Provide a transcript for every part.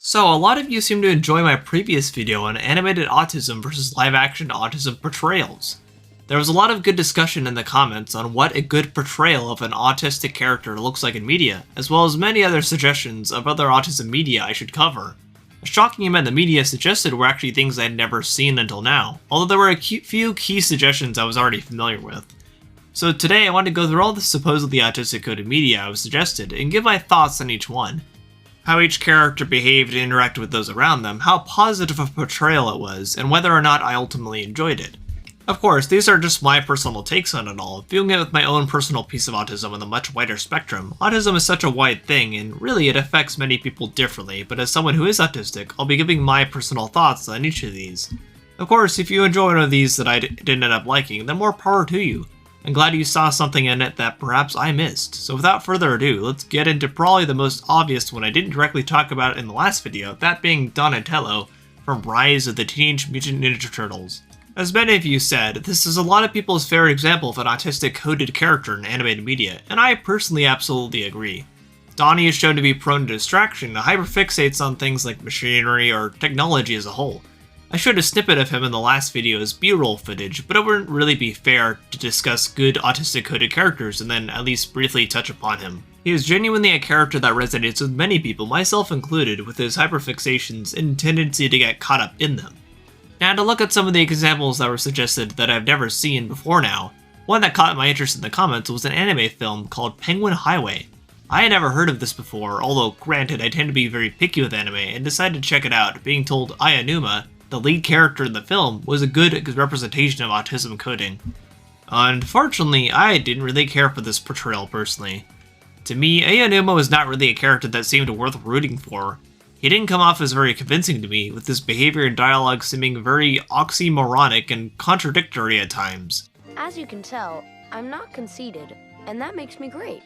So, a lot of you seem to enjoy my previous video on animated autism versus live-action autism portrayals. There was a lot of good discussion in the comments on what a good portrayal of an autistic character looks like in media, as well as many other suggestions of other autism media I should cover. A shocking amount the media suggested were actually things I had never seen until now, although there were a few key suggestions I was already familiar with. So today I want to go through all the supposedly autistic coded media I was suggested, and give my thoughts on each one. How each character behaved and interacted with those around them, how positive a portrayal it was, and whether or not I ultimately enjoyed it. Of course, these are just my personal takes on it all, viewing it with my own personal piece of autism on a much wider spectrum. Autism is such a wide thing, and really it affects many people differently, but as someone who is autistic, I'll be giving my personal thoughts on each of these. Of course, if you enjoy one of these that I didn't end up liking, then more power to you. I'm glad you saw something in it that perhaps I missed. So without further ado, let's get into probably the most obvious one I didn't directly talk about in the last video, that being Donatello from Rise of the Teenage Mutant Ninja Turtles. As many of you said, this is a lot of people's favorite example of an autistic coded character in animated media, and I personally absolutely agree. Donnie is shown to be prone to distraction and hyperfixates on things like machinery or technology as a whole. I showed a snippet of him in the last video as B-roll footage, but it wouldn't really be fair to discuss good autistic coded characters and then at least briefly touch upon him. He is genuinely a character that resonates with many people, myself included, with his hyperfixations and tendency to get caught up in them. Now to look at some of the examples that were suggested that I've never seen before now, one that caught my interest in the comments was an anime film called Penguin Highway. I had never heard of this before, although granted I tend to be very picky with anime and decided to check it out, being told Ayanuma, the lead character in the film, was a good representation of autism coding. Unfortunately, I didn't really care for this portrayal personally. To me, Ayanuma was not really a character that seemed worth rooting for. He didn't come off as very convincing to me, with his behavior and dialogue seeming very oxymoronic and contradictory at times. As you can tell, I'm not conceited, and that makes me great.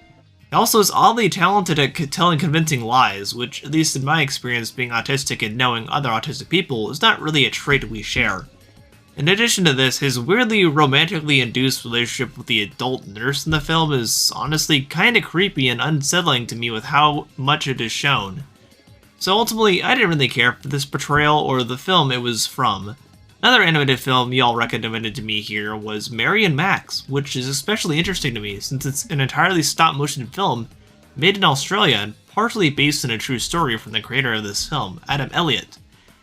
He also is oddly talented at telling convincing lies, which, at least in my experience being autistic and knowing other autistic people, is not really a trait we share. In addition to this, his weirdly romantically induced relationship with the adult nurse in the film is honestly kinda creepy and unsettling to me with how much it is shown. So ultimately, I didn't really care for this portrayal or the film it was from. Another animated film y'all recommended to me here was Mary and Max, which is especially interesting to me since it's an entirely stop-motion film made in Australia and partially based on a true story from the creator of this film, Adam Elliott.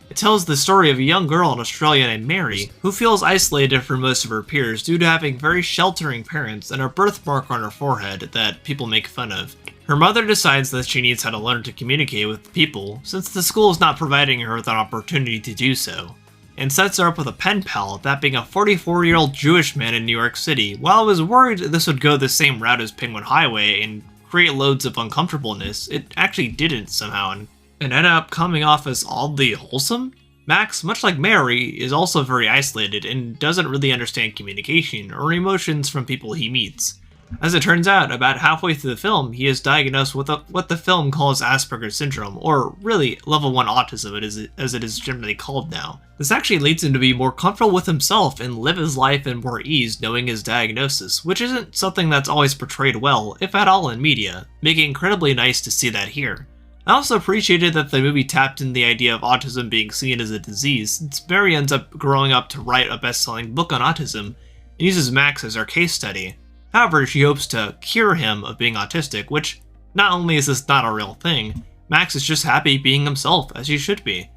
It tells the story of a young girl in Australia named Mary, who feels isolated from most of her peers due to having very sheltering parents and a birthmark on her forehead that people make fun of. Her mother decides that she needs how to learn to communicate with people, since the school is not providing her with an opportunity to do so, and sets her up with a pen pal, that being a 44-year-old Jewish man in New York City. While I was worried this would go the same route as Penguin Highway and create loads of uncomfortableness, it actually didn't somehow, and ended up coming off as oddly wholesome. Max, much like Mary, is also very isolated and doesn't really understand communication or emotions from people he meets. As it turns out, about halfway through the film, he is diagnosed with what the film calls Asperger's syndrome, or really, level 1 autism as it is generally called now. This actually leads him to be more comfortable with himself and live his life in more ease knowing his diagnosis, which isn't something that's always portrayed well, if at all, in media, making it incredibly nice to see that here. I also appreciated that the movie tapped in the idea of autism being seen as a disease, since Mary ends up growing up to write a best-selling book on autism, and uses Max as her case study. However, she hopes to cure him of being autistic, which, not only is this not a real thing, Max is just happy being himself, as he should be.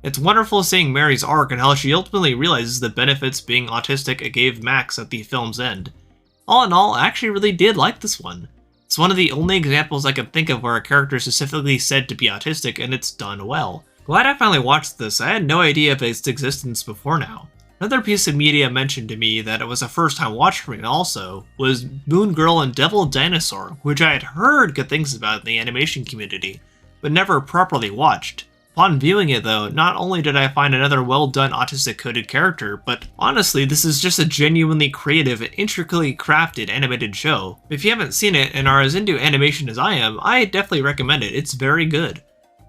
It's wonderful seeing Mary's arc and how she ultimately realizes the benefits being autistic gave Max at the film's end. All in all, I actually really did like this one. It's one of the only examples I can think of where a character is specifically said to be autistic and it's done well. Glad I finally watched this. I had no idea of its existence before now. Another piece of media mentioned to me that it was a first time watch for me also was Moon Girl and Devil Dinosaur, which I had heard good things about in the animation community, but never properly watched. Upon viewing it though, not only did I find another well done autistic coded character, but honestly this is just a genuinely creative and intricately crafted animated show. If you haven't seen it and are as into animation as I am, I definitely recommend it, it's very good.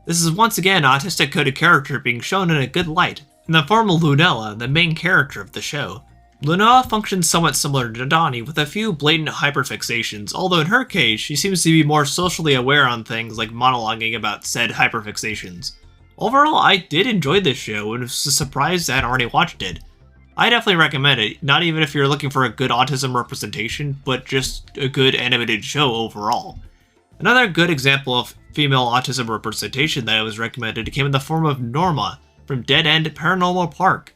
This is once again an autistic coded character being shown in a good light, in the form of Lunella, the main character of the show. Lunella functions somewhat similar to Donnie, with a few blatant hyperfixations, although in her case, she seems to be more socially aware on things like monologuing about said hyperfixations. Overall, I did enjoy this show and was surprised I had already watched it. I definitely recommend it, not even if you're looking for a good autism representation, but just a good animated show overall. Another good example of female autism representation that I was recommended came in the form of Norma from Dead End Paranormal Park.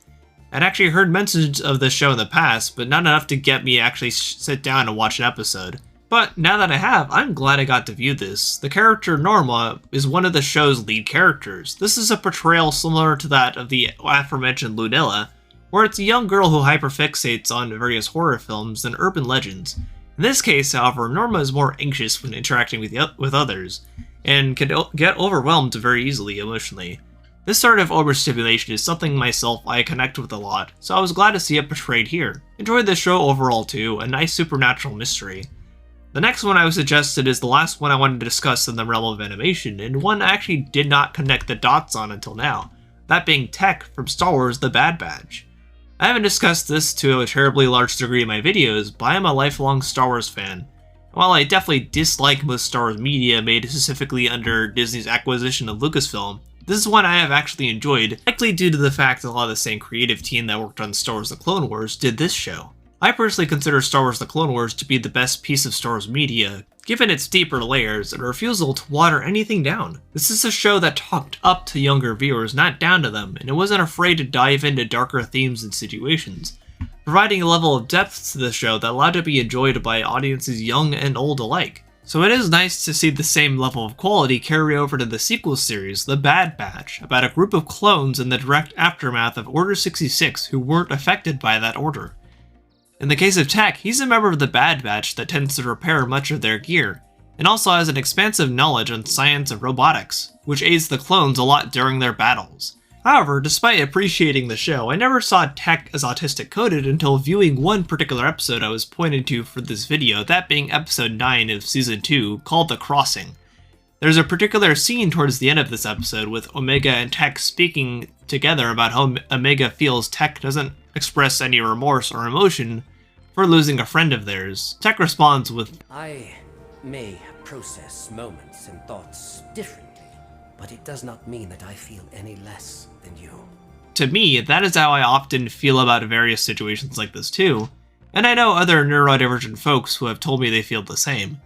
I'd actually heard mentions of this show in the past, but not enough to get me actually sit down and watch an episode. But now that I have, I'm glad I got to view this. The character Norma is one of the show's lead characters. This is a portrayal similar to that of the aforementioned Lunella, where it's a young girl who hyperfixates on various horror films and urban legends. In this case, however, Norma is more anxious when interacting with others, and can get overwhelmed very easily emotionally. This sort of overstimulation is something myself I connect with a lot, so I was glad to see it portrayed here. Enjoyed the show overall too, a nice supernatural mystery. The next one I was suggested is the last one I wanted to discuss in the realm of animation, and one I actually did not connect the dots on until now, that being Tech from Star Wars The Bad Batch. I haven't discussed this to a terribly large degree in my videos, but I am a lifelong Star Wars fan. And while I definitely dislike most Star Wars media made specifically under Disney's acquisition of Lucasfilm, this is one I have actually enjoyed, likely due to the fact that a lot of the same creative team that worked on Star Wars The Clone Wars did this show. I personally consider Star Wars The Clone Wars to be the best piece of Star Wars media, given its deeper layers and refusal to water anything down. This is a show that talked up to younger viewers, not down to them, and it wasn't afraid to dive into darker themes and situations, providing a level of depth to the show that allowed it to be enjoyed by audiences young and old alike. So it is nice to see the same level of quality carry over to the sequel series, The Bad Batch, about a group of clones in the direct aftermath of Order 66 who weren't affected by that order. In the case of Tech, he's a member of the Bad Batch that tends to repair much of their gear, and also has an expansive knowledge on science and robotics, which aids the clones a lot during their battles. However, despite appreciating the show, I never saw Tech as autistic coded until viewing one particular episode I was pointed to for this video, that being episode 9 of season 2, called The Crossing. There's a particular scene towards the end of this episode with Omega and Tech speaking together about how Omega feels Tech doesn't express any remorse or emotion for losing a friend of theirs. Tech responds with, "I may process moments and thoughts differently, but it does not mean that I feel any less than you." To me, that is how I often feel about various situations like this too, and I know other neurodivergent folks who have told me they feel the same.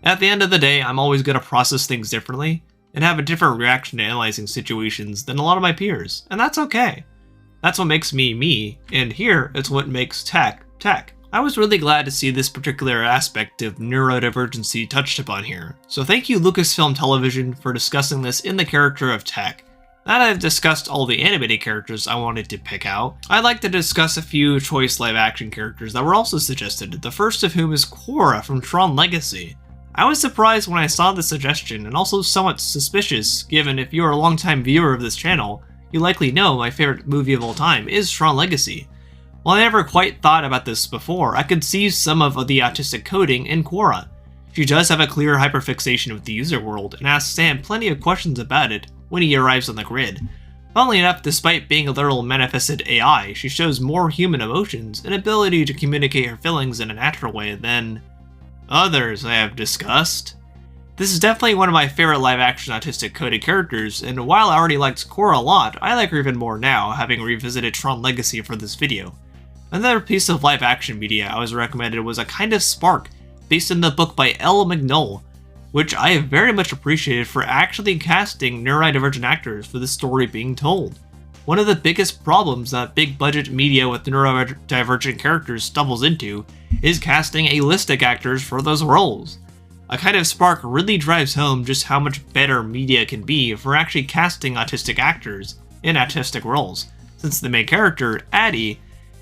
At the end of the day, I'm always going to process things differently, and have a different reaction to analyzing situations than a lot of my peers, and that's okay. That's what makes me, me, and here, it's what makes Tech, Tech. I was really glad to see this particular aspect of neurodivergency touched upon here, so thank you Lucasfilm Television for discussing this in the character of Tech. Now that I've discussed all the animated characters I wanted to pick out, I'd like to discuss a few choice live-action characters that were also suggested, the first of whom is Korra from Tron Legacy. I was surprised when I saw the suggestion, and also somewhat suspicious, given if you're a longtime viewer of this channel, you likely know my favorite movie of all time is Tron Legacy. While I never quite thought about this before, I could see some of the autistic coding in Korra. She does have a clear hyperfixation with the user world, and asks Sam plenty of questions about it when he arrives on the grid. Funnily enough, despite being a literal manifested AI, she shows more human emotions and ability to communicate her feelings in a natural way than others I have discussed. This is definitely one of my favorite live-action autistic coded characters, and while I already liked Korra a lot, I like her even more now, having revisited Tron Legacy for this video. Another piece of live-action media I was recommended was A Kind of Spark, based in the book by Elle McNoll, which I have very much appreciated for actually casting neurodivergent actors for the story being told. One of the biggest problems that big-budget media with neurodivergent characters stumbles into is casting A-listic actors for those roles. A Kind of Spark really drives home just how much better media can be for actually casting autistic actors in autistic roles, since the main character, Addie,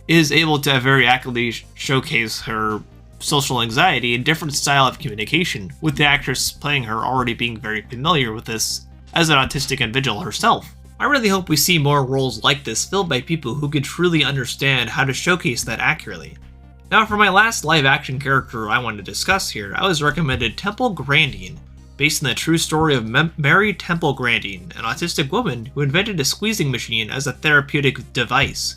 is able to very accurately showcase her social anxiety and different style of communication, with the actress playing her already being very familiar with this as an autistic individual herself. I really hope we see more roles like this filled by people who could truly understand how to showcase that accurately. Now for my last live-action character I wanted to discuss here, I was recommended Temple Grandin, based on the true story of Mary Temple Grandin, an autistic woman who invented a squeezing machine as a therapeutic device.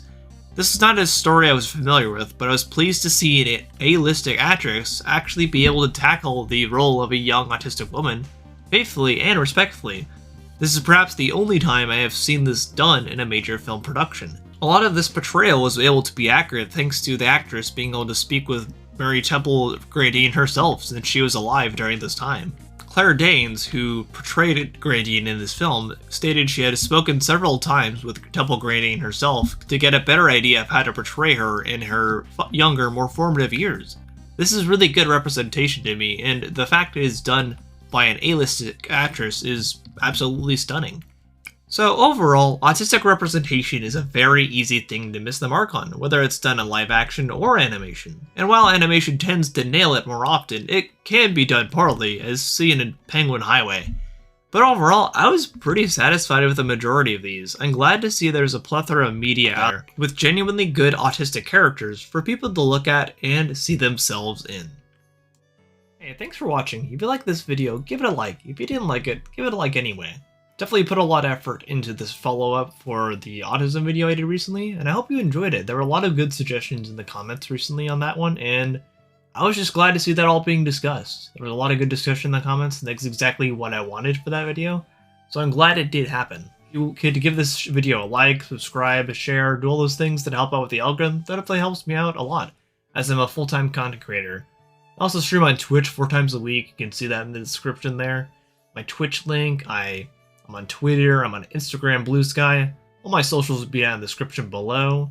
This is not a story I was familiar with, but I was pleased to see an A-listic actress actually be able to tackle the role of a young autistic woman faithfully and respectfully. This is perhaps the only time I have seen this done in a major film production. A lot of this portrayal was able to be accurate thanks to the actress being able to speak with Mary Temple Grandin herself since she was alive during this time. Claire Danes, who portrayed Grandin in this film, stated she had spoken several times with Temple Grandin herself to get a better idea of how to portray her in her younger, more formative years. This is really good representation to me, and the fact it is done by an A-list actress is absolutely stunning. So overall, autistic representation is a very easy thing to miss the mark on, whether it's done in live action or animation. And while animation tends to nail it more often, it can be done poorly, as seen in Penguin Highway. But overall, I was pretty satisfied with the majority of these. I'm glad to see there's a plethora of media out there with genuinely good autistic characters for people to look at and see themselves in. Hey, thanks for watching. If you liked this video, give it a like. If you didn't like it, give it a like anyway. Definitely put a lot of effort into this follow-up for the autism video I did recently, and I hope you enjoyed it. There were a lot of good suggestions in the comments recently on that one, and I was just glad to see that all being discussed. There was a lot of good discussion in the comments, and that's exactly what I wanted for that video, so I'm glad it did happen. If you could give this video a like, subscribe, share, do all those things that help out with the algorithm. That definitely helps me out a lot, as I'm a full-time content creator. I also stream on Twitch 4 times a week. You can see that in the description there. My Twitch link, I'm on Twitter, I'm on Instagram, Blue Sky. All my socials will be down in the description below.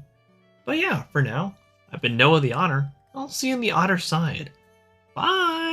But yeah, for now, I've been Noah the Otter. I'll see you on the Otter side. Bye!